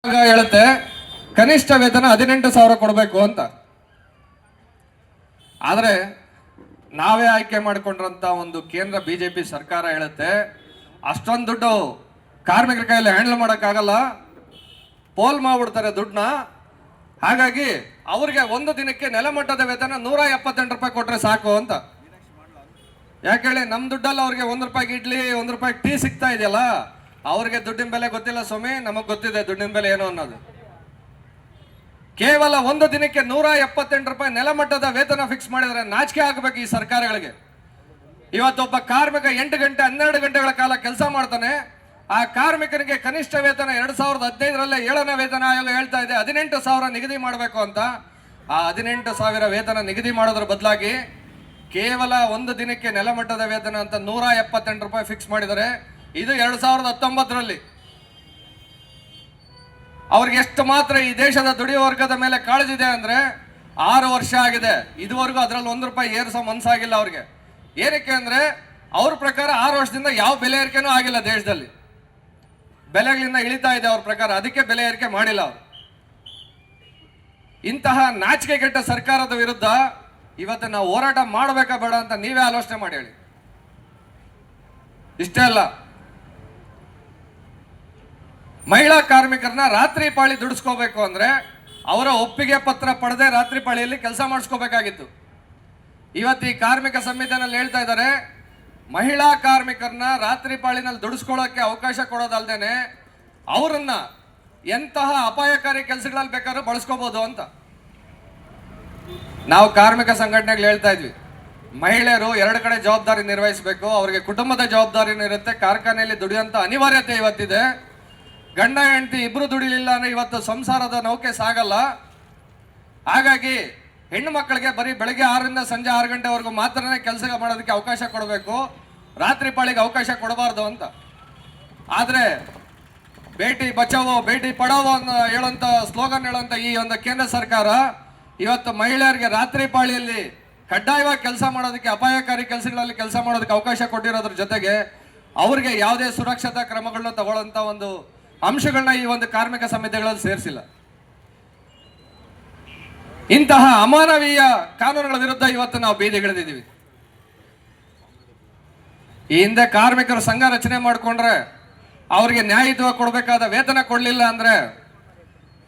ಹೇಳುತ್ತೆ ಕನಿಷ್ಠ ವೇತನ 18,000 ಕೊಡಬೇಕು ಅಂತ. ಆದರೆ ನಾವೇ ಆಯ್ಕೆ ಮಾಡಿಕೊಂಡ್ರಂತ ಒಂದು ಕೇಂದ್ರ ಬಿಜೆಪಿ ಸರ್ಕಾರ ಹೇಳುತ್ತೆ ಅಷ್ಟೊಂದು ದುಡ್ಡು ಕಾರ್ಮಿಕರ ಕೈಯಲ್ಲಿ ಹ್ಯಾಂಡಲ್ ಮಾಡೋಕ್ಕಾಗಲ್ಲ, ಪೋಲ್ ಮಾಡ್ಬಿಡ್ತಾರೆ ದುಡ್ಡನ್ನ. ಹಾಗಾಗಿ ಅವ್ರಿಗೆ ಒಂದು ದಿನಕ್ಕೆ ನೆಲಮಟ್ಟದ ವೇತನ 178 ರೂಪಾಯಿ ಕೊಟ್ರೆ ಸಾಕು ಅಂತ. ಯಾಕೆ ಹೇಳಿ, ನಮ್ಮ ದುಡ್ಡಲ್ಲಿ ಅವ್ರಿಗೆ 1 ರೂಪಾಯಿಗೆ ಇಡ್ಲಿ 1 ರೂಪಾಯಿ ಟೀ ಸಿಗ್ತಾ ಇದೆಯಲ್ಲ, ಅವ್ರಿಗೆ ದುಡ್ಡಿನ ಬೆಲೆ ಗೊತ್ತಿಲ್ಲ ಸ್ವಾಮಿ, ನಮಗ್ ಗೊತ್ತಿದೆ ದುಡ್ಡಿನ ಬೆಲೆ ಏನು ಅನ್ನೋದು. ಕೇವಲ ಒಂದು ದಿನಕ್ಕೆ 178 ರೂಪಾಯಿ ನೆಲಮಟ್ಟದ ವೇತನ ಫಿಕ್ಸ್ ಮಾಡಿದ್ರೆ ನಾಚಿಕೆ ಆಗಬೇಕು ಈ ಸರ್ಕಾರಗಳಿಗೆ. ಇವತ್ತೊಬ್ಬ ಕಾರ್ಮಿಕ 8 ಗಂಟೆ 12 ಗಂಟೆಗಳ ಕಾಲ ಕೆಲಸ ಮಾಡ್ತಾನೆ. ಆ ಕಾರ್ಮಿಕನಿಗೆ ಕನಿಷ್ಠ ವೇತನ 2015ರಲ್ಲೇ 7ನೇ ವೇತನ ಆಯೋಗ ಹೇಳ್ತಾ ಇದೆ 18,000 ನಿಗದಿ ಮಾಡಬೇಕು ಅಂತ. ಆ 18,000 ವೇತನ ನಿಗದಿ ಮಾಡೋದ್ರ ಬದಲಾಗಿ ಕೇವಲ ಒಂದು ದಿನಕ್ಕೆ ನೆಲಮಟ್ಟದ ವೇತನ ಅಂತ 178 ರೂಪಾಯಿ ಫಿಕ್ಸ್ ಮಾಡಿದರೆ. ಇದು 2019ರಲ್ಲಿ. ಅವ್ರಿಗೆ ಎಷ್ಟು ಮಾತ್ರ ಈ ದೇಶದ ದುಡಿಯುವ ವರ್ಗದ ಮೇಲೆ ಕಾಳಜಿದೆ ಅಂದ್ರೆ 6 ವರ್ಷ ಆಗಿದೆ, ಇದುವರೆಗೂ ಅದರಲ್ಲಿ 1 ರೂಪಾಯಿ ಏರಿಸೋ ಮನಸ್ಸಾಗಿಲ್ಲ ಅವ್ರಿಗೆ. ಏನಕ್ಕೆ ಅಂದ್ರೆ ಅವ್ರ ಪ್ರಕಾರ 6 ವರ್ಷದಿಂದ ಯಾವ ಬೆಲೆ ಏರಿಕೆನೂ ಆಗಿಲ್ಲ ದೇಶದಲ್ಲಿ. ಬೆಲೆಗಳಿಂದ ಇಳಿತಾ ಇದೆ ಅವ್ರ ಪ್ರಕಾರ, ಅದಕ್ಕೆ ಬೆಲೆ ಏರಿಕೆ ಮಾಡಿಲ್ಲ ಅವರು. ಇಂತಹ ನಾಚಿಕೆ ಕೆಟ್ಟ ಸರ್ಕಾರದ ವಿರುದ್ಧ ಇವತ್ತು ನಾವು ಹೋರಾಟ ಮಾಡಬೇಕಾ ಬೇಡ ಅಂತ ನೀವೇ ಆಲೋಚನೆ ಮಾಡಿ ಹೇಳಿ. ಇಷ್ಟೇ ಅಲ್ಲ, ಮಹಿಳಾ ಕಾರ್ಮಿಕರನ್ನ ರಾತ್ರಿ ಪಾಳಿ ದುಡಿಸ್ಕೋಬೇಕು ಅಂದ್ರೆ ಅವರ ಒಪ್ಪಿಗೆ ಪತ್ರ ಪಡೆದೇ ರಾತ್ರಿ ಪಾಳಿಯಲ್ಲಿ ಕೆಲಸ ಮಾಡಿಸ್ಕೋಬೇಕಾಗಿತ್ತು. ಇವತ್ತು ಈ ಕಾರ್ಮಿಕ ಸಂವಿಧಾನದಲ್ಲಿ ಹೇಳ್ತಾ ಇದ್ದಾರೆ ಮಹಿಳಾ ಕಾರ್ಮಿಕರನ್ನ ರಾತ್ರಿ ಪಾಳಿನಲ್ಲಿ ದುಡಿಸ್ಕೊಳ್ಳೋಕೆ ಅವಕಾಶ ಕೊಡೋದಲ್ದೇನೆ ಅವರನ್ನ ಎಂತಹ ಅಪಾಯಕಾರಿ ಕೆಲಸಗಳಲ್ಲಿ ಬೇಕಾದ್ರೂ ಬಳಸ್ಕೋಬಹುದು ಅಂತ. ನಾವು ಕಾರ್ಮಿಕ ಸಂಘಟನೆಗಳು ಹೇಳ್ತಾ ಇದ್ವಿ, ಮಹಿಳೆಯರು 2 ಕಡೆ ಜವಾಬ್ದಾರಿ ನಿರ್ವಹಿಸಬೇಕು, ಅವರಿಗೆ ಕುಟುಂಬದ ಜವಾಬ್ದಾರಿನೂ ಇರುತ್ತೆ, ಕಾರ್ಖಾನೆಯಲ್ಲಿ ದುಡಿಯುವಂತ ಅನಿವಾರ್ಯತೆ ಇವತ್ತಿದೆ. ಗಂಡ ಹೆಂಡತಿ ಇಬ್ರು ದುಡಿಲಿಲ್ಲ ಅಂದ್ರೆ ಇವತ್ತು ಸಂಸಾರದ ನೌಕೆ ಸಾಗಲ್ಲ. ಹಾಗಾಗಿ ಹೆಣ್ಣು ಮಕ್ಕಳಿಗೆ ಬರೀ ಬೆಳಗ್ಗೆ 6ರಿಂದ ಸಂಜೆ 6 ಗಂಟೆವರೆಗೂ ಮಾತ್ರನೇ ಕೆಲಸ ಮಾಡೋದಕ್ಕೆ ಅವಕಾಶ ಕೊಡಬೇಕು, ರಾತ್ರಿ ಪಾಳಿಗೆ ಅವಕಾಶ ಕೊಡಬಾರ್ದು ಅಂತ. ಆದರೆ ಬೇಟಿ ಬಚಾವೋ ಬೇಟಿ ಪಡಾವೋ ಅಂತ ಹೇಳುವಂತ ಸ್ಲೋಗನ್ ಹೇಳುವಂತ ಈ ಒಂದು ಕೇಂದ್ರ ಸರ್ಕಾರ ಇವತ್ತು ಮಹಿಳೆಯರಿಗೆ ರಾತ್ರಿ ಪಾಳಿಯಲ್ಲಿ ಕಡ್ಡಾಯವಾಗಿ ಕೆಲಸ ಮಾಡೋದಕ್ಕೆ, ಅಪಾಯಕಾರಿ ಕೆಲಸಗಳಲ್ಲಿ ಕೆಲಸ ಮಾಡೋದಕ್ಕೆ ಅವಕಾಶ ಕೊಟ್ಟಿರೋದ್ರ ಜೊತೆಗೆ ಅವ್ರಿಗೆ ಯಾವುದೇ ಸುರಕ್ಷತಾ ಕ್ರಮಗಳನ್ನ ತಗೊಳ್ಳೋಂಥ ಒಂದು ಅಂಶಗಳನ್ನ ಈ ಒಂದು ಕಾರ್ಮಿಕ ಸಂಹಿತೆಗಳಲ್ಲಿ ಸೇರಿಸಿಲ್ಲ. ಇಂತಹ ಅಮಾನವೀಯ ಕಾನೂನುಗಳ ವಿರುದ್ಧ ಇವತ್ತು ನಾವು ಬೀದಿಗಿಳಿದಿದ್ದೀವಿ. ಈ ಹಿಂದೆ ಕಾರ್ಮಿಕರ ಸಂಘ ರಚನೆ ಮಾಡಿಕೊಂಡ್ರೆ ಅವ್ರಿಗೆ ನ್ಯಾಯಯುತವಾಗಿ ಕೊಡಬೇಕಾದ ವೇತನ ಕೊಡಲಿಲ್ಲ ಅಂದ್ರೆ,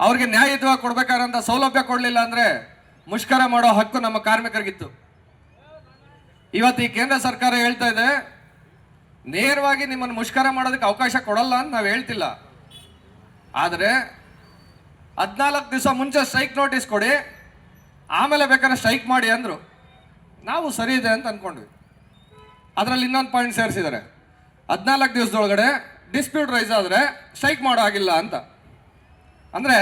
ಅವ್ರಿಗೆ ನ್ಯಾಯಯುತವಾಗಿ ಕೊಡಬೇಕಾದಂಥ ಸೌಲಭ್ಯ ಕೊಡಲಿಲ್ಲ ಅಂದ್ರೆ ಮುಷ್ಕರ ಮಾಡೋ ಹಕ್ಕು ನಮ್ಮ ಕಾರ್ಮಿಕರಿಗಿತ್ತು. ಇವತ್ತು ಈ ಕೇಂದ್ರ ಸರ್ಕಾರ ಹೇಳ್ತಾ ಇದೆ ನೇರವಾಗಿ ನಿಮ್ಮನ್ನು ಮುಷ್ಕರ ಮಾಡೋದಕ್ಕೆ ಅವಕಾಶ ಕೊಡಲ್ಲ ಅಂತ ನಾವು ಹೇಳ್ತಿಲ್ಲ, ಆದರೆ 14 ದಿವಸ ಮುಂಚೆ ಸ್ಟ್ರೈಕ್ ನೋಟಿಸ್ ಕೊಡಿ, ಆಮೇಲೆ ಬೇಕಾದ್ರೆ ಸ್ಟ್ರೈಕ್ ಮಾಡಿ ಅಂದರು. ನಾವು ಸರಿ ಇದೆ ಅಂತ ಅಂದ್ಕೊಂಡ್ವಿ. ಅದರಲ್ಲಿ ಇನ್ನೊಂದು ಪಾಯಿಂಟ್ ಸೇರಿಸಿದ್ದಾರೆ, 14 ದಿವಸದೊಳಗಡೆ ಡಿಸ್ಪ್ಯೂಟ್ ರೈಸ್ ಆದರೆ ಸ್ಟ್ರೈಕ್ ಮಾಡೋ ಆಗಿಲ್ಲ ಅಂತ. ಅಂದರೆ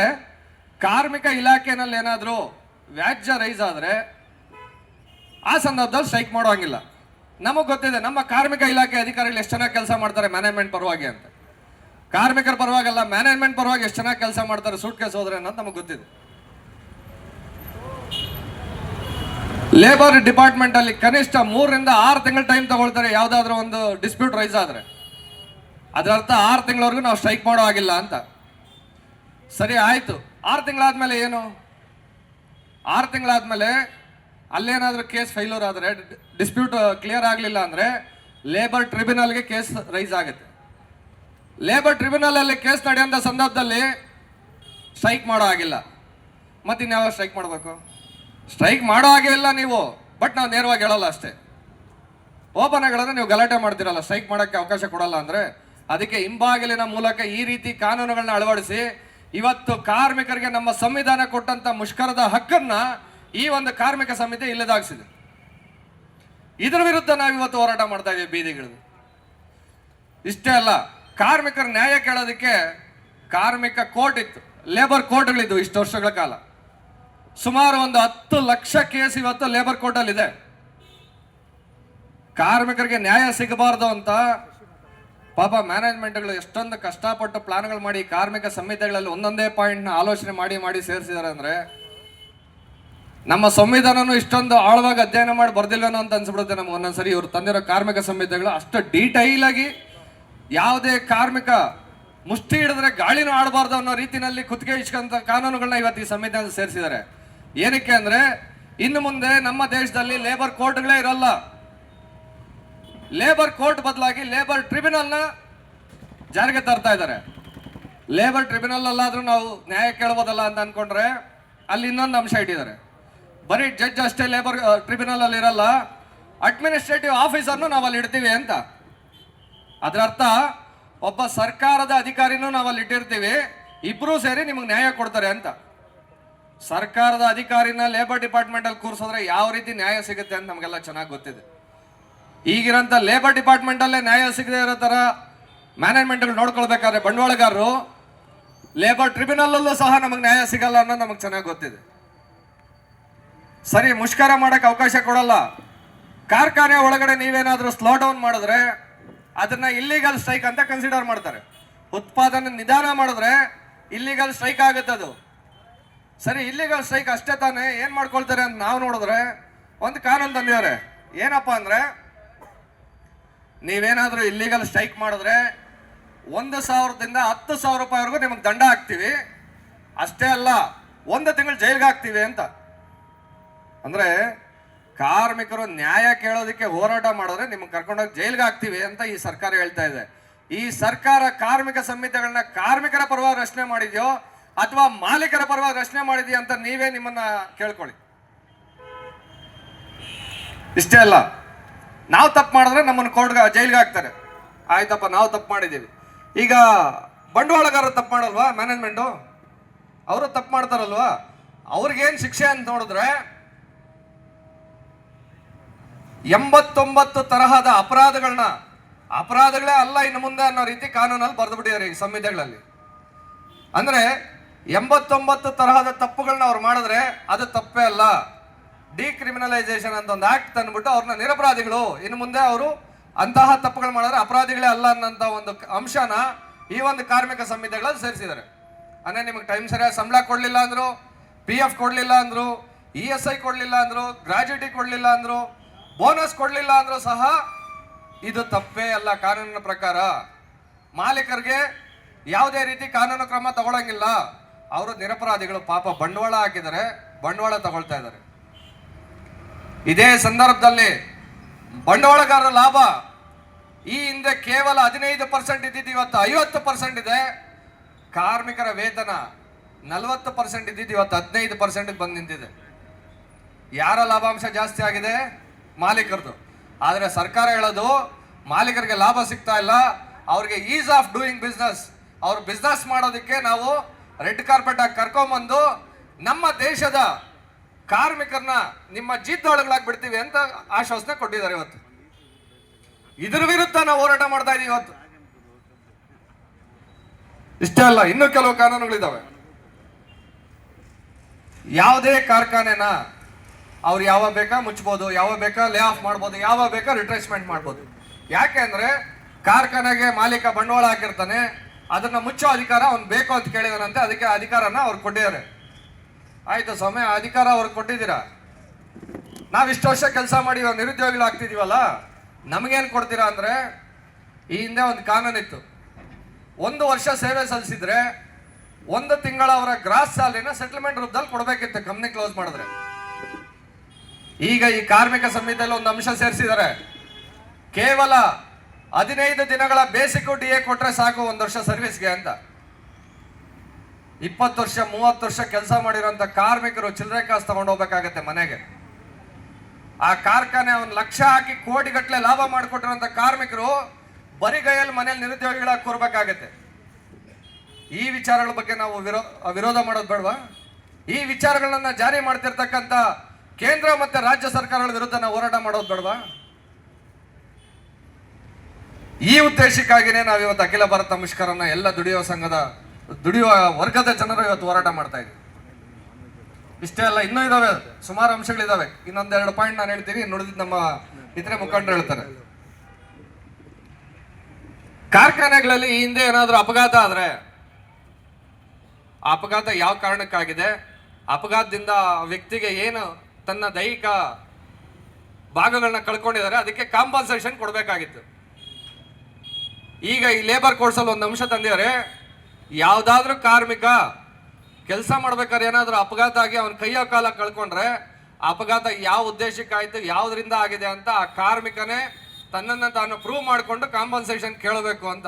ಕಾರ್ಮಿಕ ಇಲಾಖೆನಲ್ಲಿ ಏನಾದರೂ ವ್ಯಾಜ್ಯ ರೈಸ್ ಆದರೆ ಆ ಸಂದರ್ಭದಲ್ಲಿ ಸ್ಟ್ರೈಕ್ ಮಾಡೋ ಹಂಗಿಲ್ಲ. ನಮಗೆ ಗೊತ್ತಿದೆ ನಮ್ಮ ಕಾರ್ಮಿಕ ಇಲಾಖೆ ಅಧಿಕಾರಿಗಳು ಎಷ್ಟು ಚೆನ್ನಾಗಿ ಕೆಲಸ ಮಾಡ್ತಾರೆ ಮ್ಯಾನೇಜ್ಮೆಂಟ್ ಪರವಾಗಿ ಅಂತ. ಕಾರ್ಮಿಕರ ಪರವಾಗಿಲ್ಲ, ಮ್ಯಾನೇಜ್ಮೆಂಟ್ ಪರವಾಗಿ ಎಷ್ಟು ಚೆನ್ನಾಗಿ ಕೆಲಸ ಮಾಡ್ತಾರೆ ಸೂಟ್ ಕೇಸ್ ಹೋದ್ರೆ ಅನ್ನೋದು ನಮಗೆ ಗೊತ್ತಿದೆ. ಲೇಬರ್ ಡಿಪಾರ್ಟ್ಮೆಂಟ್ ಅಲ್ಲಿ ಕನಿಷ್ಠ 3ರಿಂದ 6 ತಿಂಗಳ ಟೈಮ್ ತಗೊಳ್ತಾರೆ ಯಾವ್ದಾದ್ರು ಒಂದು ಡಿಸ್ಪ್ಯೂಟ್ ರೈಸ್ ಆದ್ರೆ. ಅದರ ಅರ್ಥ 6 ತಿಂಗಳವರೆಗೂ ನಾವು ಸ್ಟ್ರೈಕ್ ಮಾಡೋ ಆಗಿಲ್ಲ ಅಂತ. ಸರಿ ಆಯ್ತು, 6 ತಿಂಗಳಾದ್ಮೇಲೆ ಏನು? 6 ತಿಂಗಳಾದ್ಮೇಲೆ ಅಲ್ಲೇನಾದ್ರೂ ಕೇಸ್ ಫೈಲೂರ್ ಆದರೆ, ಡಿಸ್ಪ್ಯೂಟ್ ಕ್ಲಿಯರ್ ಆಗಲಿಲ್ಲ ಅಂದ್ರೆ ಲೇಬರ್ ಟ್ರಿಬ್ಯುನಲ್ಗೆ ಕೇಸ್ ರೈಸ್ ಆಗುತ್ತೆ. ಲೇಬರ್ ಟ್ರಿಬ್ಯುನಲ್ ಅಲ್ಲಿ ಕೇಸ್ ನಡೆಯುವಂಥ ಸಂದರ್ಭದಲ್ಲಿ ಸ್ಟ್ರೈಕ್ ಮಾಡೋ ಆಗಿಲ್ಲ. ಮತ್ತಿನ್ಯಾವ ಸ್ಟ್ರೈಕ್ ಮಾಡಬೇಕು? ಸ್ಟ್ರೈಕ್ ಮಾಡೋ ಹಾಗೆ ಇಲ್ಲ ನೀವು, ಬಟ್ ನಾವು ನೇರವಾಗಿ ಹೇಳಲ್ಲ ಅಷ್ಟೇ. ಓಪನ್ ಆಗಿ ಹೇಳಿದ್ರೆ ನೀವು ಗಲಾಟೆ ಮಾಡ್ತಿರಲ್ಲ, ಸ್ಟ್ರೈಕ್ ಮಾಡೋಕ್ಕೆ ಅವಕಾಶ ಕೊಡಲ್ಲ ಅಂದ್ರೆ. ಅದಕ್ಕೆ ಹಿಂಬಾಗಿಲಿನ ಮೂಲಕ ಈ ರೀತಿ ಕಾನೂನುಗಳನ್ನ ಅಳವಡಿಸಿ ಇವತ್ತು ಕಾರ್ಮಿಕರಿಗೆ ನಮ್ಮ ಸಂವಿಧಾನ ಕೊಟ್ಟಂತ ಮುಷ್ಕರದ ಹಕ್ಕನ್ನ ಈ ಒಂದು ಕಾರ್ಮಿಕ ಸಮಿತಿ ಇಲ್ಲದಾಗಿಸಿದೆ. ಇದರ ವಿರುದ್ಧ ನಾವು ಇವತ್ತು ಹೋರಾಟ ಮಾಡ್ತಾ ಇದ್ದೀವಿ ಬೀದಿಗಿಳಿದು. ಇಷ್ಟೇ ಅಲ್ಲ, ಕಾರ್ಮಿಕರ ನ್ಯಾಯ ಕೇಳೋದಕ್ಕೆ ಕಾರ್ಮಿಕ ಕೋರ್ಟ್ ಇತ್ತು, ಲೇಬರ್ ಕೋರ್ಟ್ಗಳಿದ್ದು ಇಷ್ಟು ವರ್ಷಗಳ ಕಾಲ. ಸುಮಾರು ಒಂದು 10 ಲಕ್ಷ ಕೇಸ್ ಇವತ್ತು ಲೇಬರ್ ಕೋರ್ಟಲ್ಲಿ ಇದೆ. ಕಾರ್ಮಿಕರಿಗೆ ನ್ಯಾಯ ಸಿಗಬಾರ್ದು ಅಂತ ಪಾಪ ಮ್ಯಾನೇಜ್ಮೆಂಟ್ಗಳು ಎಷ್ಟೊಂದು ಕಷ್ಟಪಟ್ಟು ಪ್ಲಾನ್ಗಳು ಮಾಡಿ ಕಾರ್ಮಿಕ ಸಂಹಿತೆಗಳಲ್ಲಿ ಒಂದೊಂದೇ ಪಾಯಿಂಟ್ನ ಆಲೋಚನೆ ಮಾಡಿ ಸೇರಿಸಿದ್ದಾರೆ ಅಂದ್ರೆ ನಮ್ಮ ಸಂವಿಧಾನನೂ ಇಷ್ಟೊಂದು ಆಳವಾಗಿ ಅಧ್ಯಯನ ಮಾಡಿ ಬರ್ದಿಲ್ವೇನೋ ಅಂತ ಅನ್ಸ್ಬಿಡುತ್ತೆ ನಮ್ಗೆ ಒಂದೊಂದ್ಸರಿ. ಇವ್ರು ತಂದಿರೋ ಕಾರ್ಮಿಕ ಸಂಹಿತೆಗಳು ಅಷ್ಟು ಡೀಟೈಲ್ ಆಗಿ ಯಾವುದೇ ಕಾರ್ಮಿಕ ಮುಷ್ಟಿ ಹಿಡಿದ್ರೆ ಗಾಳಿನೂ ಆಡಬಾರ್ದು ಅನ್ನೋ ರೀತಿಯಲ್ಲಿ ಕುತ್ತಿಗೆ ಇಚ್ಕೊಂತ ಕಾನೂನುಗಳನ್ನ ಇವತ್ತು ಈ ಸಂವಿಧಾನದಲ್ಲಿ ಸೇರಿಸಿದ್ದಾರೆ. ಏನಕ್ಕೆ ಅಂದ್ರೆ ಇನ್ನು ಮುಂದೆ ನಮ್ಮ ದೇಶದಲ್ಲಿ ಲೇಬರ್ ಕೋರ್ಟ್ಗಳೇ ಇರಲ್ಲ. ಲೇಬರ್ ಕೋರ್ಟ್ ಬದಲಾಗಿ ಲೇಬರ್ ಟ್ರಿಬ್ಯುನಲ್ನ ಜಾರಿಗೆ ತರ್ತಾ ಇದ್ದಾರೆ. ಲೇಬರ್ ಟ್ರಿಬ್ಯುನಲ್ ಅಲ್ಲಾದ್ರೂ ನಾವು ನ್ಯಾಯ ಕೇಳ್ಬೋದಲ್ಲ ಅಂತ ಅನ್ಕೊಂಡ್ರೆ ಅಲ್ಲಿ ಇನ್ನೊಂದು ಅಂಶ ಇಟ್ಟಿದ್ದಾರೆ. ಬರೀ ಜಡ್ಜ್ ಅಷ್ಟೇ ಲೇಬರ್ ಟ್ರಿಬ್ಯುನಲ್ ಅಲ್ಲಿ ಇರಲ್ಲ, ಅಡ್ಮಿನಿಸ್ಟ್ರೇಟಿವ್ ಆಫೀಸರ್ನು ನಾವು ಅಲ್ಲಿ ಇಡ್ತೀವಿ ಅಂತ. ಅದರ ಅರ್ಥ ಒಬ್ಬ ಸರ್ಕಾರದ ಅಧಿಕಾರಿನೂ ನಾವು ಅಲ್ಲಿ ಇಟ್ಟಿರ್ತೀವಿ, ಇಬ್ರು ಸೇರಿ ನಿಮಗೆ ನ್ಯಾಯ ಕೊಡ್ತಾರೆ ಅಂತ. ಸರ್ಕಾರದ ಅಧಿಕಾರಿನ ಲೇಬರ್ ಡಿಪಾರ್ಟ್ಮೆಂಟ್ ಅಲ್ಲಿ ಕೂರಿಸಿದ್ರೆ ಯಾವ ರೀತಿ ನ್ಯಾಯ ಸಿಗುತ್ತೆ ಅಂತ ನಮಗೆಲ್ಲ ಚೆನ್ನಾಗಿ ಗೊತ್ತಿದೆ. ಈಗಿರಂತ ಲೇಬರ್ ಡಿಪಾರ್ಟ್ಮೆಂಟ್ ಅಲ್ಲೇ ನ್ಯಾಯ ಸಿಗದೆ ಇರೋ ತರ ಮ್ಯಾನೇಜ್ಮೆಂಟ್ ನೋಡ್ಕೊಳ್ಬೇಕಾದ್ರೆ ಬಂಡವಾಳಗಾರರು ಲೇಬರ್ ಟ್ರಿಬ್ಯುನಲ್ ಅಲ್ಲೂ ಸಹ ನಮಗೆ ನ್ಯಾಯ ಸಿಗಲ್ಲ ಅನ್ನೋದು ನಮಗೆ ಚೆನ್ನಾಗಿ ಗೊತ್ತಿದೆ. ಸರಿ, ಮುಷ್ಕರ ಮಾಡಕ್ಕೆ ಅವಕಾಶ ಕೊಡಲ್ಲ. ಕಾರ್ಖಾನೆ ಒಳಗಡೆ ನೀವೇನಾದ್ರೂ ಸ್ಲೋ ಡೌನ್ ಮಾಡಿದ್ರೆ ಅದನ್ನ ಇಲ್ಲಿಗಲ್ ಸ್ಟ್ರೈಕ್ ಅಂತ ಕನ್ಸಿಡರ್ ಮಾಡ್ತಾರೆ. ಉತ್ಪಾದನೆ ನಿಧಾನ ಮಾಡಿದ್ರೆ ಇಲ್ಲಿಗಲ್ ಸ್ಟ್ರೈಕ್ ಆಗುತ್ತೆ ಅದು. ಸರಿ, ಇಲ್ಲಿಗಲ್ ಸ್ಟ್ರೈಕ್ ಅಷ್ಟೇ ತಾನೇ, ಏನ್ ಮಾಡ್ಕೊಳ್ತಾರೆ ಅಂತ ನಾವು ನೋಡಿದ್ರೆ ಒಂದು ಕಾನೂನು ತಂದಿದ್ದಾರೆ. ಏನಪ್ಪಾ ಅಂದ್ರೆ, ನೀವೇನಾದ್ರೂ ಇಲ್ಲಿಗಲ್ ಸ್ಟ್ರೈಕ್ ಮಾಡಿದ್ರೆ 1,000ದಿಂದ 10,000 ರೂಪಾಯಿವರೆಗೂ ನಿಮಗೆ ದಂಡ ಹಾಕ್ತೀವಿ, ಅಷ್ಟೇ ಅಲ್ಲ 1 ತಿಂಗಳು ಜೈಲ್ಗೆ ಹಾಕ್ತೀವಿ ಅಂತ. ಅಂದ್ರೆ ಕಾರ್ಮಿಕರು ನ್ಯಾಯ ಕೇಳೋದಕ್ಕೆ ಹೋರಾಟ ಮಾಡಿದ್ರೆ ನಿಮ್ಗೆ ಕರ್ಕೊಂಡೋಗಿ ಜೈಲ್ಗೆ ಹಾಕ್ತೀವಿ ಅಂತ ಈ ಸರ್ಕಾರ ಹೇಳ್ತಾ ಇದೆ. ಈ ಸರ್ಕಾರ ಕಾರ್ಮಿಕ ಸಂಹಿತೆಗಳನ್ನ ಕಾರ್ಮಿಕರ ಪರವಾಗಿ ರಚನೆ ಮಾಡಿದ್ಯೋ ಅಥವಾ ಮಾಲೀಕರ ಪರವಾಗಿ ರಚನೆ ಮಾಡಿದ್ಯಾ ಅಂತ ನೀವೇ ನಿಮ್ಮನ್ನ ಕೇಳ್ಕೊಳ್ಳಿ. ಇಷ್ಟೇ ಅಲ್ಲ, ನಾವು ತಪ್ಪು ಮಾಡಿದ್ರೆ ನಮ್ಮನ್ನು ಕೋರ್ಟ್ಗೆ ಜೈಲ್ಗೆ ಹಾಕ್ತಾರೆ. ಆಯ್ತಪ್ಪ, ನಾವು ತಪ್ಪು ಮಾಡಿದ್ದೀವಿ. ಈಗ ಬಂಡವಾಳಗಾರರು ತಪ್ಪು ಮಾಡಲ್ವಾ? ಮ್ಯಾನೇಜ್ಮೆಂಟು ಅವರು ತಪ್ಪು ಮಾಡ್ತಾರಲ್ವಾ? ಅವ್ರಿಗೇನು ಶಿಕ್ಷೆ ಅಂತ ನೋಡಿದ್ರೆ 89 ತರಹದ ಅಪರಾಧಗಳೇ ಅಲ್ಲ ಇನ್ನು ಮುಂದೆ ಅನ್ನೋ ರೀತಿ ಕಾನೂನಲ್ಲಿ ಬರೆದು ಬಿಟ್ಟಿದ್ದಾರೆ ಈ ಸಂಹಿತೆಗಳಲ್ಲಿ. ಅಂದ್ರೆ 89 ತರಹದ ತಪ್ಪುಗಳನ್ನ ಅವ್ರು ಮಾಡಿದ್ರೆ ಅದು ತಪ್ಪೇ ಅಲ್ಲ. ಡಿಕ್ರಿಮಿನಲೈಸೇಷನ್ ಅಂತ ಒಂದು ಆಕ್ಟ್ ತಂದ್ಬಿಟ್ಟು ಅವ್ರನ್ನ ನಿರಪರಾಧಿಗಳು, ಇನ್ನು ಮುಂದೆ ಅವರು ಅಂತಹ ತಪ್ಪುಗಳು ಮಾಡಿದ್ರೆ ಅಪರಾಧಿಗಳೇ ಅಲ್ಲ ಅನ್ನೋಂಥ ಒಂದು ಅಂಶನ ಈ ಒಂದು ಕಾರ್ಮಿಕ ಸಂಹಿತೆಗಳಲ್ಲಿ ಸೇರಿಸಿದ್ದಾರೆ. ಅಂದ್ರೆ ನಿಮಗೆ ಟೈಮ್ ಸರಿಯಾಗಿ ಸಂಬಳ ಕೊಡ್ಲಿಲ್ಲ ಅಂದ್ರು, PF ಕೊಡ್ಲಿಲ್ಲ ಅಂದ್ರು, ESI ಕೊಡ್ಲಿಲ್ಲ ಅಂದ್ರು, ಗ್ರಾಜ್ಯುಟಿ ಕೊಡ್ಲಿಲ್ಲ ಅಂದ್ರು, ಬೋನಸ್ ಕೊಡ್ಲಿಲ್ಲ ಅಂದ್ರೂ ಸಹ ಇದು ತಪ್ಪೇ ಅಲ್ಲ ಕಾನೂನಿನ ಪ್ರಕಾರ. ಮಾಲೀಕರಿಗೆ ಯಾವುದೇ ರೀತಿ ಕಾನೂನು ಕ್ರಮ ತಗೊಳಂಗಿಲ್ಲ, ಅವರು ನಿರಪರಾಧಿಗಳು. ಪಾಪ ಬಂಡವಾಳ ಹಾಕಿದ್ದಾರೆ, ಬಂಡವಾಳ ತಗೊಳ್ತಾ ಇದ್ದಾರೆ. ಇದೇ ಸಂದರ್ಭದಲ್ಲಿ ಬಂಡವಾಳಗಾರರ ಲಾಭ ಈ ಹಿಂದೆ ಕೇವಲ 15% ಇದ್ದಿದ್ದು ಇವತ್ತು 50% ಇದೆ. ಕಾರ್ಮಿಕರ ವೇತನ 40% ಇದ್ದಿದ್ದು ಇವತ್ತು 15% ಬಂದು ನಿಂತಿದೆ. ಯಾರ ಲಾಭಾಂಶ ಜಾಸ್ತಿ ಆಗಿದೆ? ಮಾಲೀಕರದು. ಆದರೆ ಸರ್ಕಾರ ಹೇಳೋದು ಮಾಲೀಕರಿಗೆ ಲಾಭ ಸಿಗ್ತಾ ಇಲ್ಲ, ಅವ್ರಿಗೆ ಈಸ್ ಆಫ್ ಡೂಯಿಂಗ್ ಬಿಸ್ನೆಸ್, ಅವ್ರು ಬಿಸ್ನೆಸ್ ಮಾಡೋದಕ್ಕೆ ನಾವು ರೆಡ್ ಕಾರ್ಪೆಟ್ ಆಗಿ ಕರ್ಕೊಂಬಂದು ನಮ್ಮ ದೇಶದ ಕಾರ್ಮಿಕರನ್ನ ನಿಮ್ಮ ಜೀತದೊಳಗಳಾಗಿ ಬಿಡ್ತೀವಿ ಅಂತ ಆಶ್ವಾಸನೆ ಕೊಟ್ಟಿದ್ದಾರೆ. ಇವತ್ತು ಇದ್ರ ವಿರುದ್ಧ ನಾವು ಹೋರಾಟ ಮಾಡ್ತಾ ಇದೀವಿ. ಇವತ್ತು ಇಷ್ಟೇ ಅಲ್ಲ, ಇನ್ನೂ ಕೆಲವು ಕಾನೂನುಗಳಿದ್ದಾವೆ. ಯಾವುದೇ ಕಾರ್ಖಾನೆನ ಅವ್ರು ಯಾವಾಗ ಬೇಕಾ ಮುಚ್ಬೋದು, ಯಾವಾಗ ಬೇಕಾ ಲೇ ಆಫ್ ಮಾಡ್ಬೋದು, ಯಾವಾಗ ಬೇಕಾ ರಿಟ್ರೇಸ್ಮೆಂಟ್ ಮಾಡ್ಬೋದು. ಯಾಕೆಂದ್ರೆ ಕಾರ್ಖಾನೆಗೆ ಮಾಲೀಕ ಬಂಡವಾಳ ಹಾಕಿರ್ತಾನೆ, ಅದನ್ನ ಮುಚ್ಚೋ ಅಧಿಕಾರ ಅವ್ನು ಬೇಕು ಅಂತ ಕೇಳಿದಾನಂತೆ, ಅದಕ್ಕೆ ಅಧಿಕಾರನ ಅವ್ರು ಕೊಟ್ಟಿದ್ದಾರೆ. ಆಯ್ತು ಸ್ವಾಮಿ, ಅಧಿಕಾರ ಅವ್ರಿಗೆ ಕೊಟ್ಟಿದ್ದೀರಾ, ನಾವ್ ಇಷ್ಟು ವರ್ಷ ಕೆಲಸ ಮಾಡಿ ನಿರುದ್ಯೋಗಿಗಳಾಗ್ತಿದೀವಲ್ಲ, ನಮಗೇನು ಕೊಡ್ತೀರಾ ಅಂದ್ರೆ, ಈ ಹಿಂದೆ ಒಂದು ಕಾನೂನಿತ್ತು, 1 ವರ್ಷ ಸೇವೆ ಸಲ್ಲಿಸಿದ್ರೆ 1 ತಿಂಗಳ ಅವರ ಗ್ರಾಸ್ ಸ್ಯಾಲರಿನ ಸೆಟಲ್ಮೆಂಟ್ ರೂಪದಲ್ಲಿ ಕೊಡಬೇಕಿತ್ತು ಕಂಪ್ನಿ ಕ್ಲೋಸ್ ಮಾಡಿದ್ರೆ. ಈಗ ಈ ಕಾರ್ಮಿಕ ಸಂಹಿತೆಯಲ್ಲಿ ಒಂದು ಅಂಶ ಸೇರಿಸಿದ್ದಾರೆ, ಕೇವಲ 15 ದಿನಗಳ ಬೇಸಿಕ್ DA ಕೊಟ್ರೆ ಸಾಕು 1 ವರ್ಷ ಸರ್ವಿಸ್ಗೆ ಅಂತ. 20 ವರ್ಷ 30 ವರ್ಷ ಕೆಲಸ ಮಾಡಿರೋಂಥ ಕಾರ್ಮಿಕರು ಚಿಲ್ಲರೆ ಕಾಸು ತಗೊಂಡು ಹೋಗ್ಬೇಕಾಗತ್ತೆ ಮನೆಗೆ. ಆ ಕಾರ್ಖಾನೆ ಅವ್ನು ಲಕ್ಷ ಹಾಕಿ ಕೋಟಿಗಟ್ಟಲೆ ಲಾಭ ಮಾಡಿಕೊಟ್ಟಿರೋಂಥ ಕಾರ್ಮಿಕರು ಬರಿಗೈಯಲ್ಲಿ ಮನೇಲಿ ನಿರುದ್ಯೋಗಿಗಳಾಗಿ ಕೂರ್ಬೇಕಾಗತ್ತೆ. ಈ ವಿಚಾರಗಳ ಬಗ್ಗೆ ನಾವು ವಿರೋಧ ಮಾಡೋದು ಬೇಡವಾ? ಈ ವಿಚಾರಗಳನ್ನ ಜಾರಿ ಮಾಡ್ತಿರ್ತಕ್ಕಂಥ ಕೇಂದ್ರ ಮತ್ತೆ ರಾಜ್ಯ ಸರ್ಕಾರಗಳ ವಿರುದ್ಧ ನಾವು ಹೋರಾಟ ಮಾಡೋದು ಬೇಡವಾ? ಈ ಉದ್ದೇಶಕ್ಕಾಗಿನೇ ನಾವು ಇವತ್ತು ಅಖಿಲ ಭಾರತ ಮುಷ್ಕರನ್ನ ಎಲ್ಲ ದುಡಿಯುವ ವರ್ಗದ ಜನರು ಇವತ್ತು ಹೋರಾಟ ಮಾಡ್ತಾ ಇದ್ದೀವಿ. ಇಷ್ಟೇ ಅಲ್ಲ, ಇನ್ನೂ ಇದಾವೆ, ಸುಮಾರು ಅಂಶಗಳಿದಾವೆ. ಇನ್ನೊಂದು 2 ಪಾಯಿಂಟ್ ನಾನು ಹೇಳ್ತೀನಿ, ನುಡಿದ ನಮ್ಮ ಇತರೆ ಮುಖಂಡರು ಹೇಳ್ತಾರೆ. ಕಾರ್ಖಾನೆಗಳಲ್ಲಿ ಈ ಹಿಂದೆ ಏನಾದರೂ ಅಪಘಾತ ಆದ್ರೆ ಆ ಅಪಘಾತ ಯಾವ ಕಾರಣಕ್ಕಾಗಿದೆ, ಅಪಘಾತದಿಂದ ವ್ಯಕ್ತಿಗೆ ಏನು ತನ್ನ ದೈಹಿಕ ಭಾಗಗಳನ್ನ ಕಳ್ಕೊಂಡಿದ್ದಾರೆ, ಅದಕ್ಕೆ ಕಾಂಪನ್ಸೇಷನ್ ಕೊಡಬೇಕಾಗಿತ್ತು. ಈಗ ಈ ಲೇಬರ್ ಕೋಡ್ಸಲ್ಲಿ ಒಂದು ಅಂಶ ತಂದಿದ್ದಾರೆ, ಯಾವ್ದಾದ್ರೂ ಕಾರ್ಮಿಕ ಕೆಲಸ ಮಾಡ್ಬೇಕಾದ್ರೆ ಏನಾದ್ರೂ ಅಪಘಾತ ಆಗಿ ಅವನ ಕೈಯೋ ಕಾಲ ಕಳ್ಕೊಂಡ್ರೆ ಅಪಘಾತ ಯಾವ ಉದ್ದೇಶಕ್ಕಾಯ್ತು, ಯಾವ್ದ್ರಿಂದ ಆಗಿದೆ ಅಂತ ಆ ಕಾರ್ಮಿಕನೇ ತನ್ನನ್ನು ತಾನು ಪ್ರೂವ್ ಮಾಡಿಕೊಂಡು ಕಾಂಪನ್ಸೇಷನ್ ಕೇಳಬೇಕು ಅಂತ,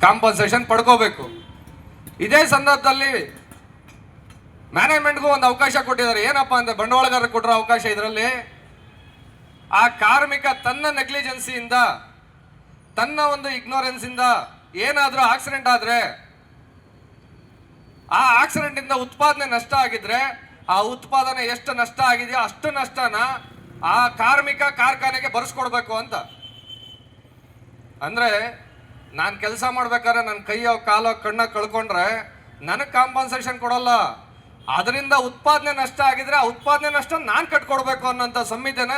ಕಾಂಪನ್ಸೇಷನ್ ಪಡ್ಕೋಬೇಕು. ಇದೇ ಸಂದರ್ಭದಲ್ಲಿ ಮ್ಯಾನೇಜ್ಮೆಂಟ್ಗೂ ಒಂದು ಅವಕಾಶ ಕೊಟ್ಟಿದ್ದಾರೆ. ಏನಪ್ಪಾ ಅಂದ್ರೆ ಬಂಡವಾಳಗಾರರು ಕೊಟ್ಟಿರೋ ಅವಕಾಶ ಇದರಲ್ಲಿ ಆ ಕಾರ್ಮಿಕ ತನ್ನ ನೆಗ್ಲಿಜೆನ್ಸಿಯಿಂದ, ತನ್ನ ಒಂದು ಇಗ್ನೋರೆನ್ಸ್ ಇಂದ ಏನಾದ್ರೂ ಆಕ್ಸಿಡೆಂಟ್ ಆದ್ರೆ, ಆ ಆಕ್ಸಿಡೆಂಟ್ ಇಂದ ಉತ್ಪಾದನೆ ನಷ್ಟ ಆಗಿದ್ರೆ ಆ ಉತ್ಪಾದನೆ ಎಷ್ಟು ನಷ್ಟ ಆಗಿದೆಯೋ ಅಷ್ಟು ನಷ್ಟನ ಆ ಕಾರ್ಮಿಕ ಕಾರ್ಖಾನೆಗೆ ಬರೆಸ್ಕೊಡ್ಬೇಕು ಅಂತ. ಅಂದ್ರೆ ನಾನು ಕೆಲಸ ಮಾಡ್ಬೇಕಾದ್ರೆ ನನ್ನ ಕೈಯೋ ಕಾಲೋ ಕಣ್ಣ ಕಳ್ಕೊಂಡ್ರೆ ನನಗೆ ಕಾಂಪನ್ಸೇಷನ್ ಕೊಡಲ್ಲ, ಅದರಿಂದ ಉತ್ಪಾದನೆ ನಷ್ಟ ಆಗಿದ್ರೆ ಆ ಉತ್ಪಾದನೆ ನಷ್ಟ ನಾನು ಕಟ್ಕೊಡ್ಬೇಕು ಅನ್ನೋಂಥ ಸಂಹಿತೆನ,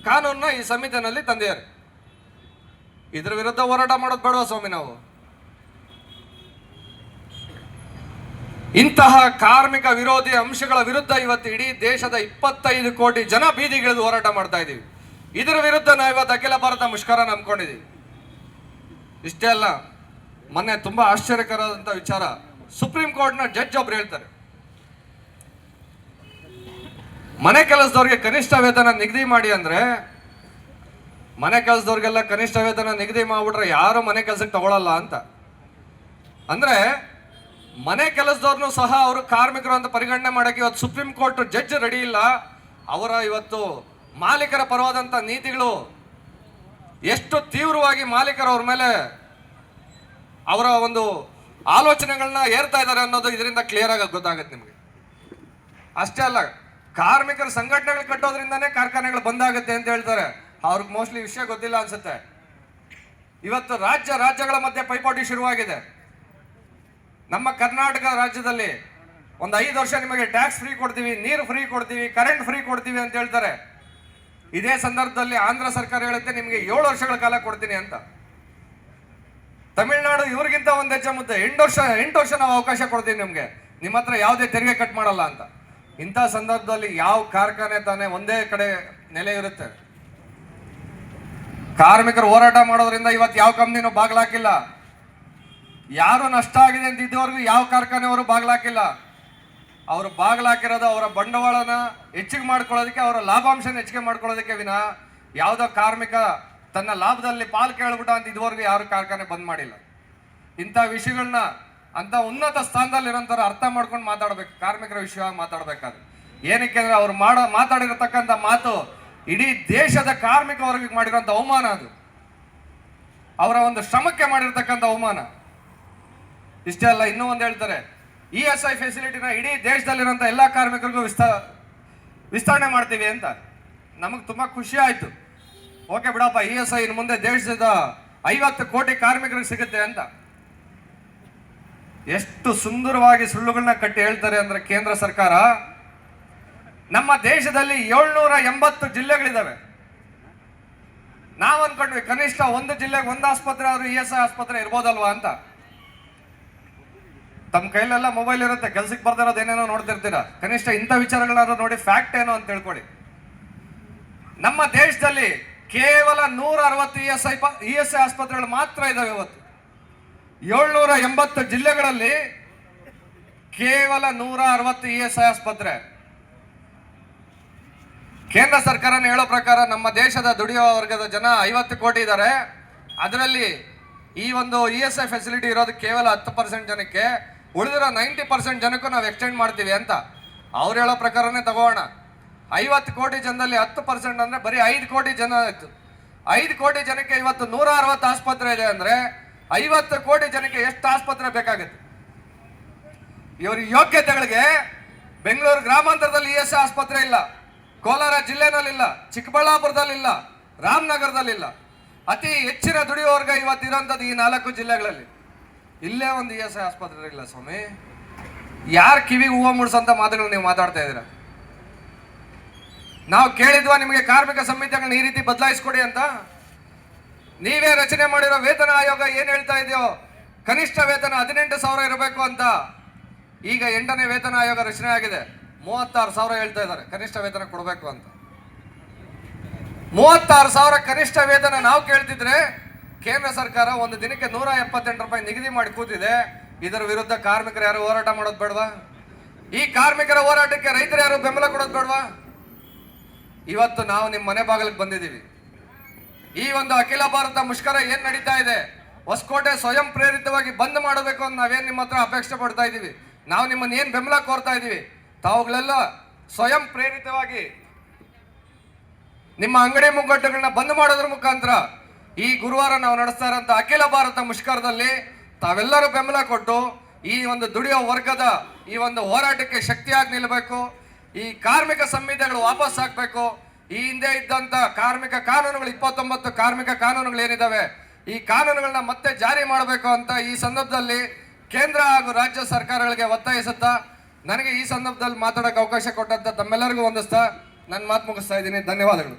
ಕಾನೂನನ್ನ ಈ ಸಂಹಿತೆನಲ್ಲಿ ತಂದಿದ್ದಾರೆ. ಇದ್ರ ವಿರುದ್ಧ ಹೋರಾಟ ಮಾಡೋದು ಬೇಡವಾ ಸ್ವಾಮಿ ನಾವು? ಇಂತಹ ಕಾರ್ಮಿಕ ವಿರೋಧಿ ಅಂಶಗಳ ವಿರುದ್ಧ ಇವತ್ತು ಇಡೀ ದೇಶದ 25 ಕೋಟಿ ಜನ ಬೀದಿಗಿಳಿದು ಹೋರಾಟ ಮಾಡ್ತಾ ಇದ್ದೀವಿ. ಇದರ ವಿರುದ್ಧ ನಾವು ಇವತ್ತು ಅಖಿಲ ಭಾರತ ಮುಷ್ಕರ ನಂಬ್ಕೊಂಡಿದ್ದೀವಿ. ಇಷ್ಟೇ ಅಲ್ಲ, ಮೊನ್ನೆ ತುಂಬಾ ಆಶ್ಚರ್ಯಕರವಾದಂಥ ವಿಚಾರ, ಸುಪ್ರೀಂ ಕೋರ್ಟ್ನ ಜಡ್ಜ್ ಒಬ್ರು ಹೇಳ್ತಾರೆ, ಮನೆ ಕೆಲಸದವ್ರಿಗೆ ಕನಿಷ್ಠ ವೇತನ ನಿಗದಿ ಮಾಡಿ ಅಂದ್ರೆ, ಮನೆ ಕೆಲಸದವ್ರಿಗೆಲ್ಲ ಕನಿಷ್ಠ ವೇತನ ನಿಗದಿ ಮಾಡ್ಬಿಟ್ರೆ ಯಾರು ಮನೆ ಕೆಲಸಕ್ಕೆ ತಗೊಳ್ಳಲ್ಲ ಅಂತ. ಅಂದ್ರೆ ಮನೆ ಕೆಲಸದವ್ರನ್ನು ಸಹ ಅವರು ಕಾರ್ಮಿಕರು ಅಂತ ಪರಿಗಣನೆ ಮಾಡಕ್ಕೆ ಇವತ್ತು ಸುಪ್ರೀಂ ಕೋರ್ಟ್ ಜಡ್ಜ್ ರೆಡಿ ಇಲ್ಲ. ಅವರ ಇವತ್ತು ಮಾಲೀಕರ ಪರವಾದಂಥ ನೀತಿಗಳು ಎಷ್ಟು ತೀವ್ರವಾಗಿ ಮಾಲೀಕರು ಅವ್ರ ಮೇಲೆ ಅವರ ಒಂದು ಆಲೋಚನೆಗಳನ್ನ ಏರ್ತಾ ಇದ್ದಾರೆ ಅನ್ನೋದು ಇದರಿಂದ ಕ್ಲಿಯರ್ ಆಗಿ ಗೊತ್ತಾಗುತ್ತೆ ನಿಮಗೆ. ಅಷ್ಟೇ ಅಲ್ಲ, ಕಾರ್ಮಿಕರ ಸಂಘಟನೆಗಳು ಕಟ್ಟೋದ್ರಿಂದಾನೇ ಕಾರ್ಖಾನೆಗಳು ಬಂದಾಗುತ್ತೆ ಅಂತ ಹೇಳ್ತಾರೆ. ಅವ್ರಿಗೆ ಮೋಸ್ಟ್ಲಿ ವಿಷಯ ಗೊತ್ತಿಲ್ಲ ಅನ್ಸುತ್ತೆ. ಇವತ್ತು ರಾಜ್ಯಗಳ ಮಧ್ಯೆ ಪೈಪೋಟಿ ಶುರುವಾಗಿದೆ. ನಮ್ಮ ಕರ್ನಾಟಕ ರಾಜ್ಯದಲ್ಲಿ ಒಂದು 5 ವರ್ಷ ನಿಮಗೆ ಟ್ಯಾಕ್ಸ್ ಫ್ರೀ ಕೊಡ್ತೀವಿ, ನೀರು ಫ್ರೀ ಕೊಡ್ತೀವಿ, ಕರೆಂಟ್ ಫ್ರೀ ಕೊಡ್ತೀವಿ ಅಂತ ಹೇಳ್ತಾರೆ. ಇದೇ ಸಂದರ್ಭದಲ್ಲಿ ಆಂಧ್ರ ಸರ್ಕಾರ ಹೇಳುತ್ತೆ ನಿಮಗೆ 7 ವರ್ಷಗಳ ಕಾಲ ಕೊಡ್ತೀನಿ ಅಂತ. ತಮಿಳುನಾಡು ಇವ್ರಿಗಿಂತ ಒಂದು ಹೆಜ್ಜೆ ಮುದ್ದೆ, 8 ವರ್ಷ ನಾವು ಅವಕಾಶ ಕೊಡ್ತೀವಿ ನಿಮ್ಗೆ, ನಿಮ್ಮ ಹತ್ರ ಯಾವುದೇ ತೆರಿಗೆ ಕಟ್ ಮಾಡಲ್ಲ ಅಂತ. ಇಂಥ ಸಂದರ್ಭದಲ್ಲಿ ಯಾವ ಕಾರ್ಖಾನೆ ತಾನೇ ಒಂದೇ ಕಡೆ ನೆಲೆ ಇರುತ್ತೆ? ಕಾರ್ಮಿಕರು ಹೋರಾಟ ಮಾಡೋದ್ರಿಂದ ಇವತ್ತು ಯಾವ ಕಂಪ್ನಿನೂ ಬಾಗ್ಲಾಕಿಲ್ಲ. ಯಾರು ನಷ್ಟ ಆಗಿದೆ ಅಂತ ಇದ್ದವರೆಗೂ ಯಾವ ಕಾರ್ಖಾನೆಯವರು ಬಾಗ್ಲಾಕಿಲ್ಲ. ಅವರು ಬಾಗ್ಲಾಕಿರೋದು ಅವರ ಬಂಡವಾಳನ ಹೆಚ್ಚಿಗೆ ಮಾಡ್ಕೊಳ್ಳೋದಕ್ಕೆ, ಅವರ ಲಾಭಾಂಶನ ಹೆಚ್ಚಿಗೆ ಮಾಡ್ಕೊಳ್ಳೋದಕ್ಕೆ ವಿನ ಯಾವುದೋ ಕಾರ್ಮಿಕ ತನ್ನ ಲಾಭದಲ್ಲಿ ಪಾಲು ಕೇಳ್ಬಿಟ್ಟ ಅಂತ ಇದುವರೆಗೂ ಯಾರು ಕಾರ್ಖಾನೆ ಬಂದ್ ಮಾಡಿಲ್ಲ. ಇಂಥ ವಿಷಯಗಳನ್ನ ಅಂತ ಉನ್ನತ ಸ್ಥಾನದಲ್ಲಿರೋಂಥವ್ರು ಅರ್ಥ ಮಾಡ್ಕೊಂಡು ಮಾತಾಡ್ಬೇಕು. ಕಾರ್ಮಿಕರ ವಿಷಯವಾಗಿ ಮಾತಾಡ್ಬೇಕಾದ್ರೆ ಏನಕ್ಕೆ ಅಂದ್ರೆ ಅವ್ರು ಮಾತಾಡಿರತಕ್ಕಂಥ ಮಾತು ಇಡೀ ದೇಶದ ಕಾರ್ಮಿಕ ವರ್ಗಕ್ಕೆ ಮಾಡಿರೋಂಥ ಅವಮಾನ, ಅದು ಅವರ ಒಂದು ಶ್ರಮಕ್ಕೆ ಮಾಡಿರ್ತಕ್ಕಂಥ ಅವಮಾನ. ಇಷ್ಟೇ ಅಲ್ಲ, ಇನ್ನೂ ಒಂದು ಹೇಳ್ತಾರೆ, ESI ಫೆಸಿಲಿಟಿನ ಇಡೀ ದೇಶದಲ್ಲಿರೋಂಥ ಎಲ್ಲ ಕಾರ್ಮಿಕರಿಗೂ ವಿಸ್ತರಣೆ ಮಾಡ್ತೀವಿ ಅಂತ. ನಮಗೆ ತುಂಬಾ ಖುಷಿ ಆಯ್ತು. ಓಕೆ ಬಿಡಪ್ಪ, ESI ಇನ್ನು ಮುಂದೆ ದೇಶದ 50 ಕೋಟಿ ಕಾರ್ಮಿಕರಿಗೆ ಸಿಗುತ್ತೆ ಅಂತ. ಎಷ್ಟು ಸುಂದರವಾಗಿ ಸುಳ್ಳುಗಳನ್ನ ಕಟ್ಟಿ ಹೇಳ್ತಾರೆ ಅಂದ್ರೆ ಕೇಂದ್ರ ಸರ್ಕಾರ. ನಮ್ಮ ದೇಶದಲ್ಲಿ 780 ಜಿಲ್ಲೆಗಳಿದಾವೆ. ನಾವು ಅನ್ಕೊಂಡ್ವಿ ಕನಿಷ್ಠ ಒಂದು ಜಿಲ್ಲೆಗೆ ಒಂದು ಆಸ್ಪತ್ರೆ ಆದ್ರೂ ESI ಆಸ್ಪತ್ರೆ ಇರ್ಬೋದಲ್ವಾ ಅಂತ. ತಮ್ಮ ಕೈಲೆಲ್ಲ ಮೊಬೈಲ್ ಇರುತ್ತೆ, ಕೆಲ್ಸಕ್ಕೆ ಬರ್ದಿರೋದು ಏನೇನೋ ನೋಡ್ತಿರ್ತೀರ. ಕನಿಷ್ಠ ಇಂಥ ವಿಚಾರಗಳಾದ್ರೂ ನೋಡಿ ಫ್ಯಾಕ್ಟ್ ಏನೋ ಅಂತ ತಿಳ್ಕೊಳ್ಳಿ. ನಮ್ಮ ದೇಶದಲ್ಲಿ ಕೇವಲ 160 ESI ಆಸ್ಪತ್ರೆಗಳು ಮಾತ್ರ ಇದಾವೆ ಇವತ್ತು. 780 ಜಿಲ್ಲೆಗಳಲ್ಲಿ ಕೇವಲ 160 ESI ಆಸ್ಪತ್ರೆ. ಕೇಂದ್ರ ಸರ್ಕಾರನ ಹೇಳೋ ಪ್ರಕಾರ ನಮ್ಮ ದೇಶದ ದುಡಿಯುವ ವರ್ಗದ ಜನ 50 ಕೋಟಿ ಇದ್ದಾರೆ. ಅದರಲ್ಲಿ ಈ ಒಂದು ESI ಫೆಸಿಲಿಟಿ ಇರೋದು ಕೇವಲ 10% ಜನಕ್ಕೆ, ಉಳಿದಿರೋ 90% ಜನಕ್ಕೂ ನಾವು ಎಕ್ಸ್ಟೆಂಡ್ ಮಾಡ್ತೀವಿ ಅಂತ. ಅವ್ರು ಹೇಳೋ ಪ್ರಕಾರನೇ ತಗೋಣ. 50 ಕೋಟಿ ಜನದಲ್ಲಿ 10% ಅಂದ್ರೆ ಬರೀ 5 ಕೋಟಿ ಜನ ಆಯ್ತು. 5 ಕೋಟಿ ಜನಕ್ಕೆ ಇವತ್ತು 160 ಆಸ್ಪತ್ರೆ ಇದೆ ಅಂದ್ರೆ 50 ಕೋಟಿ ಜನಕ್ಕೆ ಎಷ್ಟು ಆಸ್ಪತ್ರೆ ಬೇಕಾಗುತ್ತೆ? ಇವ್ರ ಯೋಗ್ಯತೆಗಳಿಗೆ ಬೆಂಗಳೂರು ಗ್ರಾಮಾಂತರದಲ್ಲಿ ESI ಆಸ್ಪತ್ರೆ ಇಲ್ಲ, ಕೋಲಾರ ಜಿಲ್ಲೆನಲ್ಲಿಲ್ಲ, ಚಿಕ್ಕಬಳ್ಳಾಪುರದಲ್ಲಿಲ್ಲ, ರಾಮನಗರದಲ್ಲಿಲ್ಲ. ಅತಿ ಹೆಚ್ಚಿನ ದುಡಿಯುವ ವರ್ಗ ಇವತ್ತಿರೋಂಥದ್ದು ಈ 4 ಜಿಲ್ಲೆಗಳಲ್ಲಿ. ಇಲ್ಲೇ ಒಂದು ESI ಆಸ್ಪತ್ರೆ ಇಲ್ಲ ಸ್ವಾಮಿ. ಯಾರು ಕಿವಿಗೆ ಹೂವು ಮುಡ್ಸಂತ ಮಾತುಗಳು ನೀವು ಮಾತಾಡ್ತಾ ಇದ್ದೀರಾ? ನಾವು ಕೇಳಿದ್ವಾ ನಿಮಗೆ ಕಾರ್ಮಿಕ ಸಂಹಿತೆಗಳನ್ನ ಈ ರೀತಿ ಬದಲಾಯಿಸ್ಕೊಡಿ ಅಂತ? ನೀವೇ ರಚನೆ ಮಾಡಿರೋ ವೇತನ ಆಯೋಗ ಏನ್ ಹೇಳ್ತಾ ಇದೆಯೋ ಕನಿಷ್ಠ ವೇತನ 18,000 ಇರಬೇಕು ಅಂತ. ಈಗ 8ನೇ ವೇತನ ಆಯೋಗ ರಚನೆ ಆಗಿದೆ, 36,000 ಹೇಳ್ತಾ ಇದ್ದಾರೆ ಕನಿಷ್ಠ ವೇತನ ಕೊಡಬೇಕು ಅಂತ. 36,000 ಕನಿಷ್ಠ ವೇತನ ನಾವು ಕೇಳ್ತಿದ್ರೆ ಕೇಂದ್ರ ಸರ್ಕಾರ ಒಂದು ದಿನಕ್ಕೆ 178 ರೂಪಾಯಿ ನಿಗದಿ ಮಾಡಿ ಕೂತಿದೆ. ಇದರ ವಿರುದ್ಧ ಕಾರ್ಮಿಕರು ಯಾರು ಹೋರಾಟ ಮಾಡೋದು ಬೇಡವಾ? ಈ ಕಾರ್ಮಿಕರ ಹೋರಾಟಕ್ಕೆ ರೈತರು ಯಾರು ಬೆಂಬಲ ಕೊಡೋದು ಬೇಡವಾ? ಇವತ್ತು ನಾವು ನಿಮ್ಮ ಮನೆ ಬಾಗಿಲಿಗೆ ಬಂದಿದ್ದೀವಿ. ಈ ಒಂದು ಅಖಿಲ ಭಾರತ ಮುಷ್ಕರ ಏನ್ ನಡೀತಾ ಇದೆ, ಹೊಸಕೋಟೆ ಸ್ವಯಂ ಪ್ರೇರಿತವಾಗಿ ಬಂದ್ ಮಾಡಬೇಕು ಅಂತ ನಾವೇನ್ ನಿಮ್ಮ ಹತ್ರ ಅಪೇಕ್ಷೆ ಪಡ್ತಾ ಇದ್ದೀವಿ. ನಾವು ನಿಮ್ಮನ್ನ ಏನ್ ಬೆಂಬಲ ಕೋರ್ತಾ ಇದ್ದೀವಿ, ತಾವುಗಳೆಲ್ಲ ಸ್ವಯಂ ಪ್ರೇರಿತವಾಗಿ ನಿಮ್ಮ ಅಂಗಡಿ ಮುಂಗಟ್ಟುಗಳನ್ನ ಬಂದ್ ಮಾಡೋದ್ರ ಮುಖಾಂತರ ಈ ಗುರುವಾರ ನಾವು ನಡೆಸ್ತಾ ಇರೋಂಥ ಅಖಿಲ ಭಾರತ ಮುಷ್ಕರದಲ್ಲಿ ತಾವೆಲ್ಲರೂ ಬೆಂಬಲ ಕೊಟ್ಟು ಈ ಒಂದು ದುಡಿಯೋ ವರ್ಗದ ಈ ಒಂದು ಹೋರಾಟಕ್ಕೆ ಶಕ್ತಿಯಾಗಿ ನಿಲ್ಲಬೇಕು. ಈ ಕಾರ್ಮಿಕ ಸಂಹಿತೆಗಳು ವಾಪಸ್ ಹಾಕಬೇಕು. ಈ ಹಿಂದೆ ಇದ್ದಂತ ಕಾರ್ಮಿಕ ಕಾನೂನುಗಳು 29 ಕಾರ್ಮಿಕ ಕಾನೂನುಗಳು ಏನಿದಾವೆ, ಈ ಕಾನೂನುಗಳನ್ನ ಮತ್ತೆ ಜಾರಿ ಮಾಡಬೇಕು ಅಂತ ಈ ಸಂದರ್ಭದಲ್ಲಿ ಕೇಂದ್ರ ಹಾಗೂ ರಾಜ್ಯ ಸರ್ಕಾರಗಳಿಗೆ ಒತ್ತಾಯಿಸುತ್ತಾ, ನನಗೆ ಈ ಸಂದರ್ಭದಲ್ಲಿ ಮಾತಾಡೋಕೆ ಅವಕಾಶ ಕೊಟ್ಟಂತ ತಮ್ಮೆಲ್ಲರಿಗೂ ವಂದಿಸ್ತಾ ನನ್ನ ಮಾತು ಮುಗಿಸ್ತಾ ಇದ್ದೀನಿ. ಧನ್ಯವಾದಗಳು.